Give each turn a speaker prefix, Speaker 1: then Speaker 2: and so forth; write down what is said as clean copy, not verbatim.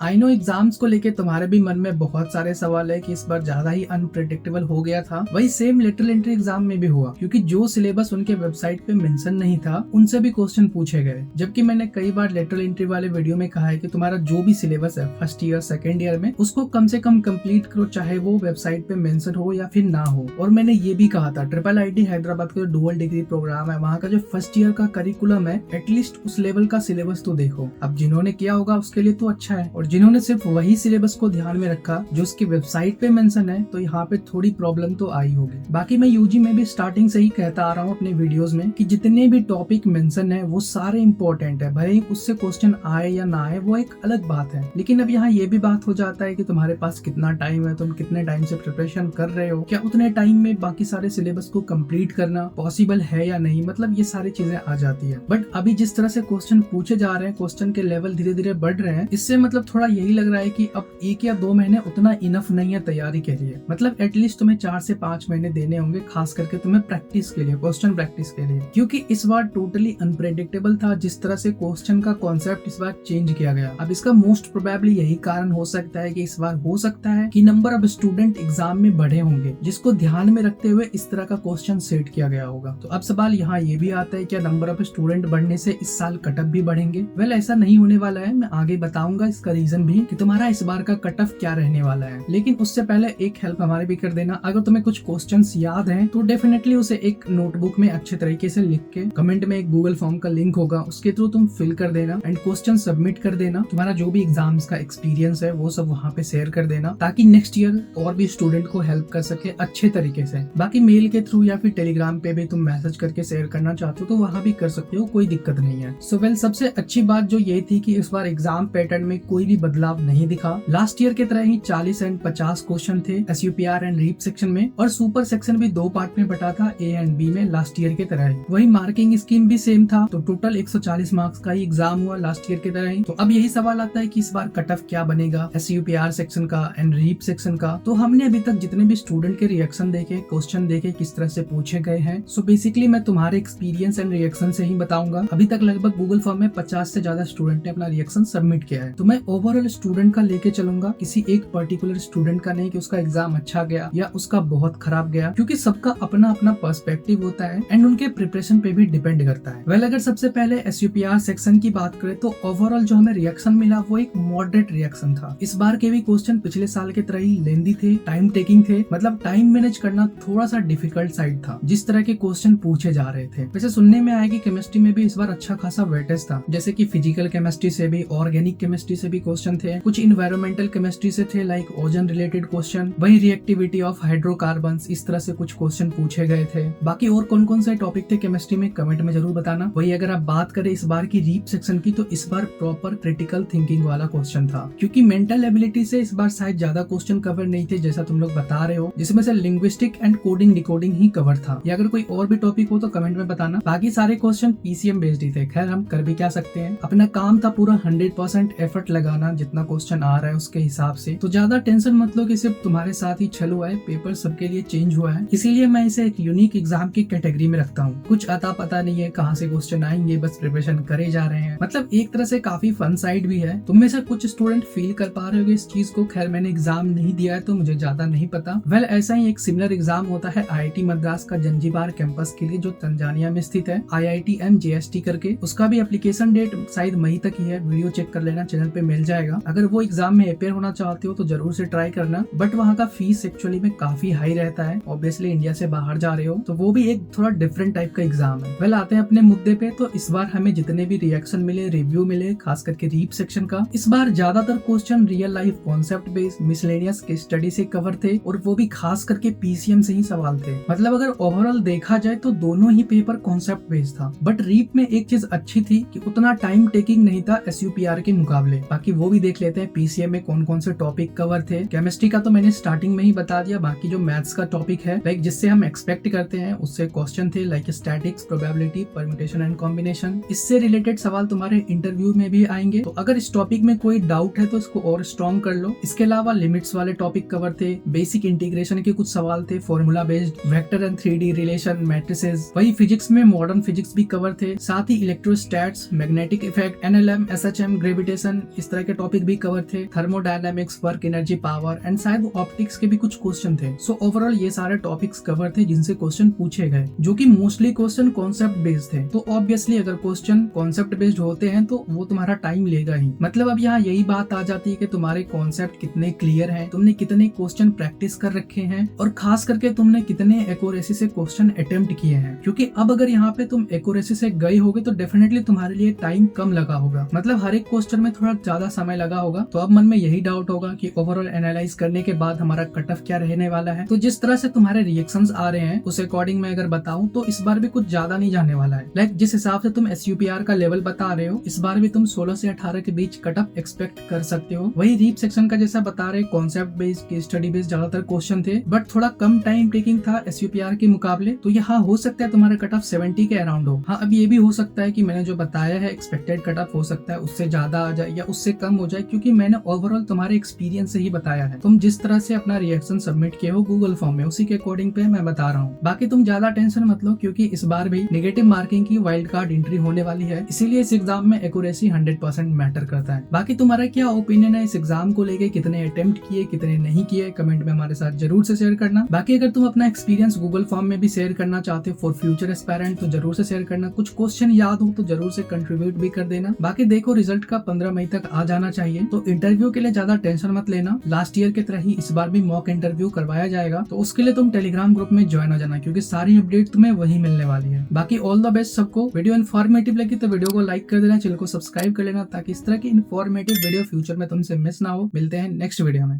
Speaker 1: I know exams को लेके तुम्हारे भी मन में बहुत सारे सवाल है कि इस बार ज्यादा ही अनप्रेडिक्टेबल हो गया था। वही सेम लेटरल एंट्री एग्जाम में भी हुआ, क्योंकि जो सिलेबस उनके वेबसाइट पे मेंशन नहीं था उनसे भी क्वेश्चन पूछे गए। जबकि मैंने कई बार लेटरल एंट्री वाले वीडियो में कहा है कि तुम्हारा जो भी सिलेबस है फर्स्ट ईयर सेकेंड ईयर में उसको कम से कम कंप्लीट करो, चाहे वो वेबसाइट पे मेंशन हो या फिर ना हो। और मैंने ये भी कहा था ट्रिपल आईटी हैदराबाद का जो डुअल डिग्री प्रोग्राम है वहाँ का जो फर्स्ट ईयर का करिकुलम है एटलीस्ट उस लेवल का सिलेबस तो देखो। अब जिन्होंने किया होगा उसके लिए तो अच्छा है, और जिन्होंने सिर्फ वही सिलेबस को ध्यान में रखा जो उसकी वेबसाइट पे मेंशन है तो यहाँ पे थोड़ी प्रॉब्लम तो आई होगी। बाकी मैं यूजी में भी स्टार्टिंग से ही कहता आ रहा हूँ अपने वीडियोस में कि जितने भी टॉपिक मेंशन है वो सारे इंपॉर्टेंट है, भले ही उससे क्वेश्चन आए या ना आए वो एक अलग बात है। लेकिन अब यहाँ ये भी बात हो जाता है कि तुम्हारे पास कितना टाइम है, तुम कितने टाइम से प्रिपरेशन कर रहे हो, क्या उतने टाइम में बाकी सारे सिलेबस को कंप्लीट करना पॉसिबल है या नहीं, मतलब ये सारी चीजें आ जाती है। बट अभी जिस तरह से क्वेश्चन पूछे जा रहे हैं, क्वेश्चन के लेवल धीरे धीरे बढ़ रहे हैं, इससे मतलब थोड़ा यही लग रहा है कि अब 1 या 2 महीने उतना इनफ नहीं है तैयारी के लिए। मतलब एटलीस्ट तुम्हें 4 से 5 महीने देने होंगे, खास करके तुम्हें प्रैक्टिस के लिए, क्वेश्चन प्रैक्टिस के लिए, क्योंकि इस बार टोटली अनप्रेडिक्टेबल था जिस तरह से क्वेश्चन का कॉन्सेप्ट इस बार चेंज किया गया। अब इसका मोस्ट प्रोबेबली यही कारण हो सकता है कि इस बार हो सकता है कि नंबर ऑफ स्टूडेंट एग्जाम में बढ़े होंगे, जिसको ध्यान में रखते हुए इस तरह का क्वेश्चन सेट किया गया होगा। तो अब सवाल यहाँ ये भी आता है क्या नंबर ऑफ स्टूडेंट बढ़ने से इस साल कट ऑफ भी बढ़ेंगे? वेल ऐसा नहीं होने वाला है, मैं आगे बताऊंगा इसका रीजन भी कि तुम्हारा इस बार का कट ऑफ क्या रहने वाला है। लेकिन उससे पहले एक हेल्प हमारे भी कर देना, अगर तुम्हें कुछ क्वेश्चंस याद हैं तो डेफिनेटली उसे एक नोटबुक में अच्छे तरीके से लिख के कमेंट में एक गूगल फॉर्म का लिंक होगा उसके थ्रू तुम फिल कर देना एंड क्वेश्चन सबमिट कर देना। तुम्हारा जो भी एग्जाम्स का एक्सपीरियंस है वो सब वहाँ पे शेयर कर देना, ताकि नेक्स्ट ईयर और भी स्टूडेंट को हेल्प कर सके अच्छे तरीके से। बाकी मेल के थ्रू या फिर टेलीग्राम पे भी तुम मैसेज करके शेयर करना चाहते हो तो वहाँ भी कर सकते हो, कोई दिक्कत नहीं है। सो वेल सबसे अच्छी बात जो ये थी कि इस बार एग्जाम पैटर्न में कोई भी बदलाव नहीं दिखा। लास्ट ईयर की तरह ही 40 एंड 50 क्वेश्चन थे SUPR एंड रीप सेक्शन में, और सुपर सेक्शन भी 2 पार्ट में बटा था A एंड B में लास्ट ईयर की तरह ही। वही मार्किंग स्कीम भी सेम था, तो टोटल 140 मार्क्स का ही एग्जाम हुआ लास्ट ईयर की तरह ही। तो अब यही सवाल आता है कि इस बार कट ऑफ क्या बनेगा SUPR सेक्शन का एंड रीप सेक्शन का। तो हमने अभी तक जितने भी स्टूडेंट के रिएक्शन देखे, क्वेश्चन देखे किस तरह से पूछे गए हैं, सो बेसिकली मैं तुम्हारे एक्सपीरियंस एंड रिएक्शन से ही बताऊंगा। अभी तक लगभग गूगल फॉर्म में 50 से ज्यादा स्टूडेंट ने अपना रिएक्शन सबमिट किया है, तो मैं ओवरऑल स्टूडेंट का लेके चलूंगा, किसी एक पर्टिकुलर स्टूडेंट का नहीं कि उसका एग्जाम अच्छा गया या उसका बहुत खराब गया, क्योंकि सबका अपना अपना पर्सपेक्टिव होता है एंड उनके प्रिपरेशन पे भी डिपेंड करता है। वेल अगर सबसे पहले SUPR सेक्शन की बात करें तो ओवरऑल जो हमें रिएक्शन मिला वो एक मॉडरेट रिएक्शन था। इस बार के भी क्वेश्चन पिछले साल की तरह ही लेंदी थे, टाइम टेकिंग थे, मतलब टाइम मैनेज करना थोड़ा सा डिफिकल्ट साइड था जिस तरह के क्वेश्चन पूछे जा रहे थे। वैसे सुनने में आया कि केमिस्ट्री में भी इस बार अच्छा खासा वेटेज था, जैसे कि फिजिकल केमिस्ट्री से भी, ऑर्गेनिक केमिस्ट्री से भी क्वेश्चन थे, कुछ इन्वायरमेंटल केमिस्ट्री से थे लाइक ओजन रिलेटेड क्वेश्चन, वही रिएक्टिविटी ऑफ हाइड्रोकार्बन्स, इस तरह से कुछ क्वेश्चन पूछे गए थे। बाकी और कौन कौन से टॉपिक थे केमिस्ट्री में कमेंट में जरूर बताना। वही अगर आप बात करें इस बार की रीप सेक्शन की, तो इस बार प्रॉपर क्रिटिकल थिंकिंग वाला क्वेश्चन था, क्योंकि मेंटल एबिलिटी से इस बार शायद ज्यादा क्वेश्चन कवर नहीं थे जैसा तुम लोग बता रहे हो, जिसमें से linguistic and coding decoding he cover था। या अगर कोई और भी टॉपिक हो तो कमेंट में बताना। बाकी सारे क्वेश्चन PCM बेस्ड ही थे, खैर हम कर भी क्या सकते हैं, अपना काम था पूरा 100% एफर्ट लगाना जितना क्वेश्चन आ रहा है उसके हिसाब से। तो ज्यादा टेंशन मत लो कि सिर्फ तुम्हारे साथ ही छल हुआ है, पेपर सबके लिए चेंज हुआ है, इसीलिए मैं इसे एक यूनिक एग्जाम की कैटेगरी में रखता हूँ। कुछ अता पता नहीं है कहाँ से क्वेश्चन आएंगे, बस प्रिपरेशन करे जा रहे हैं। मतलब एक तरह से काफी फन साइड भी है। तुम में से कुछ स्टूडेंट फील कर पा रहे हो इस चीज को, खैर मैंने एग्जाम नहीं दिया है तो मुझे ज्यादा नहीं पता। वेल ऐसा ही एक सिमिलर एग्जाम होता है IIT मद्रास का जंजीबार कैंपस के लिए जो तंजानिया में स्थित है, IITM JST करके। उसका भी एप्लीकेशन डेट शायद मई तक ही है, वीडियो चेक कर लेना, चैनल पे मिल जाएगा। अगर वो एग्जाम में अपेयर होना चाहते हो तो जरूर से ट्राई करना, बट वहाँ का फीस एक्चुअली में काफी हाई रहता है। ऑब्वियसली इंडिया से बाहर जा रहे हो तो वो भी एक थोड़ा डिफरेंट टाइप का एग्जाम है। वेल आते हैं अपने मुद्दे पे। तो इस बार हमें जितने भी रिएक्शन मिले, रिव्यू मिले, खास करके रीप सेक्शन का, इस बार ज्यादातर question real life concept based miscellaneous के स्टडी से कवर थे, और वो भी खास करके PCM से ही सवाल थे। मतलब अगर ओवरऑल देखा जाए तो दोनों ही पेपर कॉन्सेप्ट बेस्ड था, बट रीप में एक चीज अच्छी थी कि उतना टाइम टेकिंग नहीं था SUPR के मुकाबले। बाकी वो भी देख लेते हैं PCM में कौन कौन से टॉपिक कवर थे। केमिस्ट्री का तो मैंने स्टार्टिंग में ही बता दिया। बाकी जो मैथ्स का टॉपिक है लाइक जिससे हम एक्सपेक्ट करते हैं उससे क्वेश्चन थे like statics, probability, permutation and combination. इससे रिलेटेड सवाल तुम्हारे इंटरव्यू में भी आएंगे, तो अगर इस टॉपिक में कोई डाउट है तो इसको और स्ट्रॉन्ग कर लो। इसके अलावा लिमिट्स वाले टॉपिक कवर थे, बेसिक इंटीग्रेशन के कुछ सवाल थे, formula based, vector and 3D relation, matrices. वही फिजिक्स में मॉडर्न फिजिक्स भी कवर थे, साथ ही electrostatics, magnetic effect, NLM, SHM, gravitation, इस तरह के टॉपिक भी कवर थे, thermodynamics, work energy, power and शायद ऑप्टिक्स के भी कुछ क्वेश्चन थे। सो ओवरऑल ये सारे टॉपिक्स कवर थे जिनसे क्वेश्चन पूछे गए, जो कि मोस्टली क्वेश्चन कॉन्सेप्ट बेस्ड थे। तो ऑब्वियसली अगर क्वेश्चन कॉन्सेप्ट बेस्ड होते हैं तो वो तुम्हारा टाइम लेगा ही। मतलब अब यहाँ यही बात आ जाती है कि तुम्हारे कॉन्सेप्ट कितने क्लियर हैं, तुमने कितने क्वेश्चन प्रैक्टिस कर रखे हैं और खास करके तुमने कितने एक्यूरेसी से क्वेश्चन अटेम्प्ट किए हैं। क्योंकि अब अगर यहाँ पे तुम एक्यूरेसी से गए होगे तो डेफिनेटली तुम्हारे लिए टाइम कम लगा होगा, मतलब हर एक क्वेश्चन में थोड़ा ज्यादा समय लगा होगा। तो अब मन में यही डाउट होगा कि ओवरऑल एनालाइज करने के बाद हमारा कट ऑफ क्या रहने वाला है। तो जिस तरह से तुम्हारे रिएक्शंस आ रहे हैं उस अकॉर्डिंग मैं अगर बताऊं तो इस बार भी कुछ ज्यादा नहीं जाने वाला है। लाइक जिस हिसाब से तुम SUPR का लेवल बता रहे हो, इस बार भी तुम 16 से 18 के बीच कट ऑफ एक्सपेक्ट कर सकते हो। वही रीप सेक्शन का जैसा बता रहे, concept based, case study based ज्यादातर क्वेश्चन थे, बट थोड़ा कम टाइम टेकिंग था SUPR के मुकाबले। तो यहाँ हो सकता है तुम्हारा कट ऑफ 70 के अराउंड हो। हाँ, अब ये भी हो सकता है कि मैंने जो बताया है एक्सपेक्टेड कट ऑफ हो सकता है उससे ज्यादा आ जाए या उससे कम हो जाए, क्योंकि मैंने ओवरऑल तुम्हारे एक्सपीरियंस से ही बताया है। तुम जिस तरह से अपना रिएक्शन सबमिट किए हो गूगल फॉर्म में, उसी के अकॉर्डिंग पे मैं बता रहा हूँ। बाकी तुम ज्यादा टेंशन मत लो, क्योंकि इस बार भी नेगेटिव मार्किंग की वाइल्ड कार्ड एंट्री होने वाली है, इसीलिए इस एग्जाम में एक्यूरेसी 100% मैटर करता है। बाकी तुम्हारा क्या ओपिनियन है इस एग्जाम को लेके, कितने अटेम्प्ट किए कितने नहीं किए, कमेंट में हमारे साथ जरूर से शेयर करना। बाकी अगर तुम अपना एक्सपीरियंस गूगल फॉर्म में भी शेयर करना चाहते हो फॉर फ्यूचर एस्पायरेंट तो जरूर से शेयर करना। कुछ क्वेश्चन याद हो तो जरूर से कंट्रीब्यूट भी कर देना। बाकी देखो रिजल्ट का 15 मई तक आ जाना चाहिए, तो इंटरव्यू के लिए ज्यादा टेंशन मत लेना। लास्ट ईयर की तरह ही इस बार भी मॉक इंटरव्यू करवाया जाएगा, तो उसके लिए तुम टेलीग्राम ग्रुप में ज्वाइन हो जाना, क्योंकि सारी अपडेट तुम्हें वही मिलने वाली है। बाकी ऑल द बेस्ट सबको। वीडियो इन्फॉर्मेटिव लगी तो वीडियो को लाइक कर देना, चैनल को सब्सक्राइब कर लेना, ताकि इस तरह की इन्फॉर्मेटिव वीडियो फ्यूचर में तुमसे मिस ना हो। मिलते हैं नेक्स्ट वीडियो में।